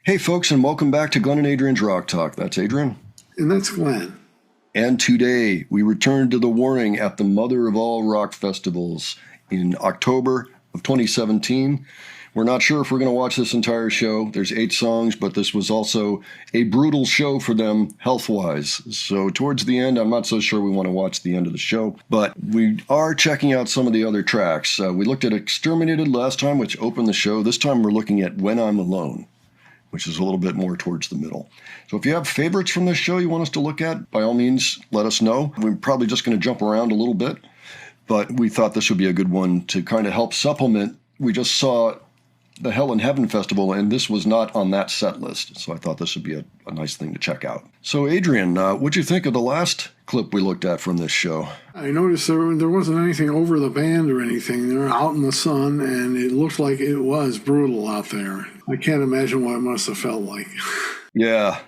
Hey folks, and welcome back to Glenn and Adrian's Rock Talk. That's Adrian. And that's Glenn. And today we return to the warning at the mother of all rock festivals in October of 2017. We're not sure if we're going to watch this entire show. There's 8 songs, but this was also a brutal show for them health-wise. So towards the end, I'm not so sure we want to watch the end of the show, but we are checking out some of the other tracks. We looked at Exterminated last time, which opened the show. This time we're looking at When I'm Alone, which is a little bit more towards the middle. So if you have favorites from this show you want us to look at, by all means, let us know. We're probably just going to jump around a little bit, but we thought this would be a good one to kind of help supplement. We just saw the Hell in Heaven Festival, and this was not on that set list, so I thought this would be a nice thing to check out. So Adrian, what'd you think of the last clip we looked at from this show? I noticed there wasn't anything over the band or anything. They were out in the sun, and it looked like it was brutal out there. I can't imagine what it must have felt like. Yeah,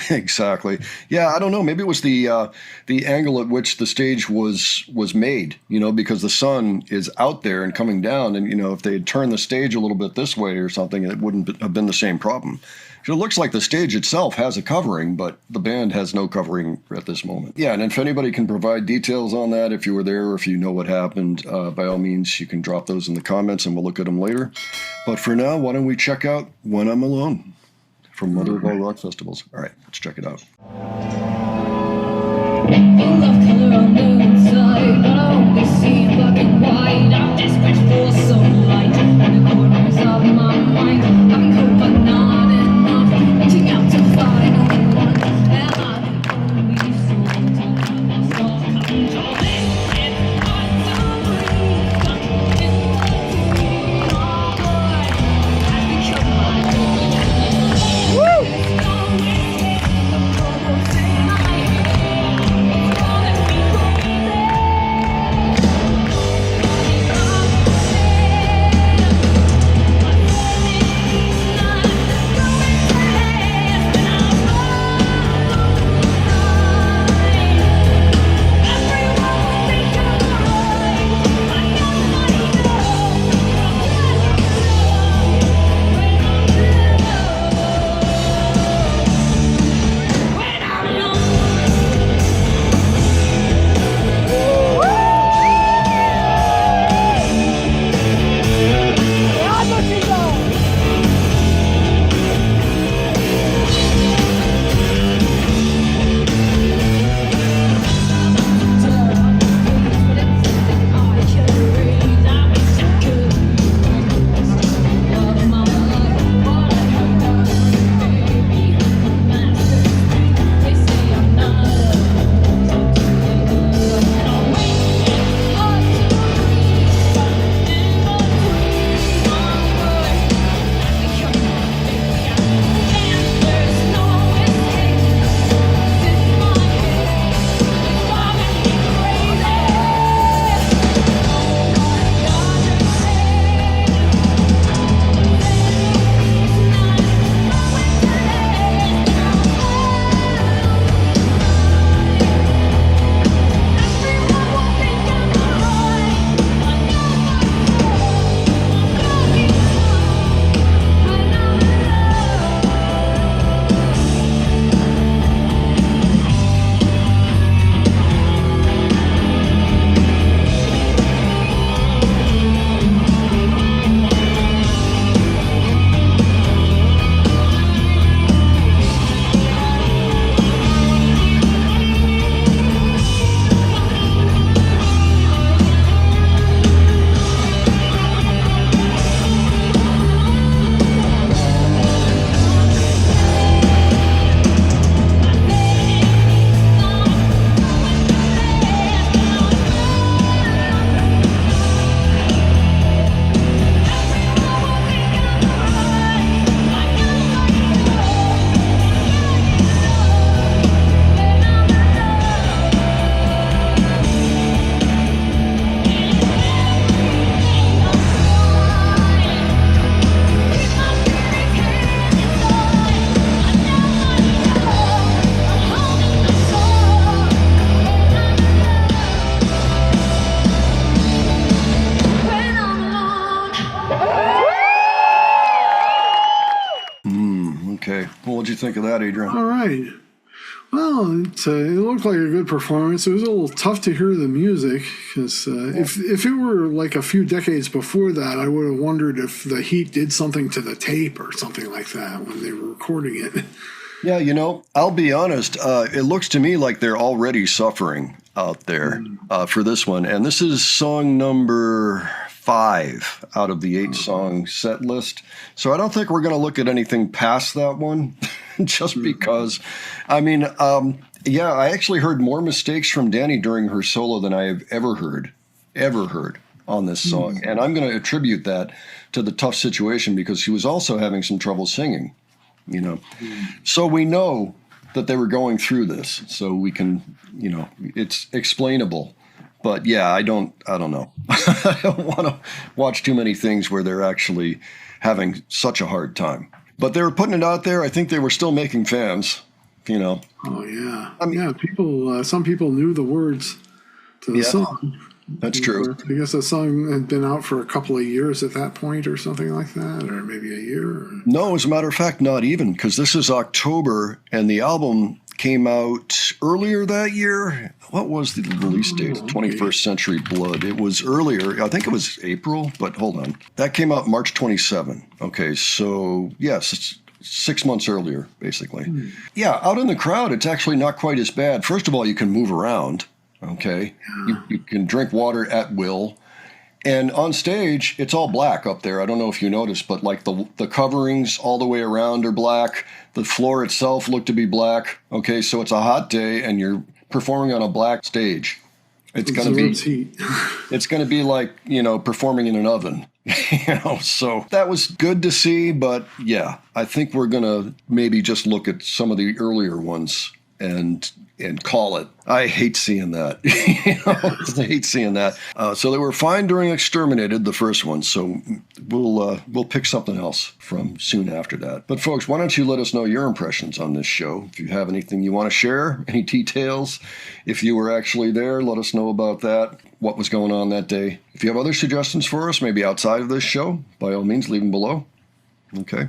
exactly. Yeah, I don't know. Maybe it was the angle at which the stage was made, because the sun is out there and coming down. And, if they had turned the stage a little bit this way or something, it wouldn't have been the same problem. So it looks like the stage itself has a covering, but the band has no covering at this moment. Yeah, and if anybody can provide details on that, if you were there or if you know what happened, by all means, you can drop those in the comments and we'll look at them later. But for now, why don't we check out When I'm Alone from Mother of All Rock Festivals. All right, let's check it out. Full of color on the inside, but I only see black and white. I'm desperate for some light in the corners of my mind. I'm cold but not enough, reaching out to find only one. Am I the only soul to have lost all control? This is hard to breathe, stuck in the deep. Oh boy, has become my goal. Woo! Okay. Well, what'd you think of that, Adrian? All right. Well, it looked like a good performance. It was a little tough to hear the music because if it were like a few decades before that, I would have wondered if the heat did something to the tape or something like that when they were recording it. Yeah, I'll be honest. It looks to me like they're already suffering out there for this one. And this is song number 5 out of the 8-song set list. So I don't think we're going to look at anything past that one just because, I actually heard more mistakes from Dani during her solo than I have ever heard on this song. And I'm going to attribute that to the tough situation because she was also having some trouble singing. So we know that they were going through this, so we can, it's explainable. But yeah, I don't know. I don't want to watch too many things where they're actually having such a hard time. But they were putting it out there. I think they were still making fans, Oh yeah. People, some people knew the words to the song. That's true. I guess the song had been out for a couple of years at that point or something like that, or maybe a year. No, as a matter of fact, not even, because this is October, and the album came out earlier that year. What was the release date? 21st Century Blood. It was earlier. I think it was April, but hold on. That came out March 27. Okay, so yes, it's 6 months earlier, basically. Yeah, out in the crowd, it's actually not quite as bad. First of all, you can move around. Okay, you can drink water at will. And on stage, it's all black up there. I don't know if you noticed, but like the coverings all the way around are black. The floor itself looked to be black. Okay, so it's a hot day and you're performing on a black stage. It's going to be heat. It's going to be like, performing in an oven. So that was good to see, but yeah, I think we're going to maybe just look at some of the earlier ones and call it. I hate seeing that. I hate seeing that. So they were fine during Exterminated, the first one. So we'll pick something else from soon after that. But folks, why don't you let us know your impressions on this show? If you have anything you want to share, any details, if you were actually there, let us know about that. What was going on that day? If you have other suggestions for us, maybe outside of this show, by all means, leave them below. Okay.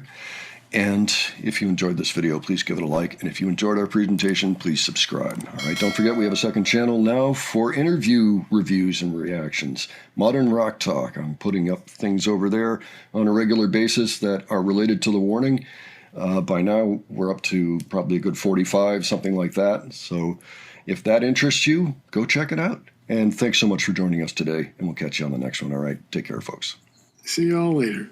And if you enjoyed this video, please give it a like. And if you enjoyed our presentation, please subscribe. All right, don't forget we have a second channel now for interview reviews and reactions. Modern Rock Talk. I'm putting up things over there on a regular basis that are related to the warning. By now, we're up to probably a good 45, something like that. So if that interests you, go check it out. And thanks so much for joining us today. And we'll catch you on the next one. All right, take care, folks. See y'all later.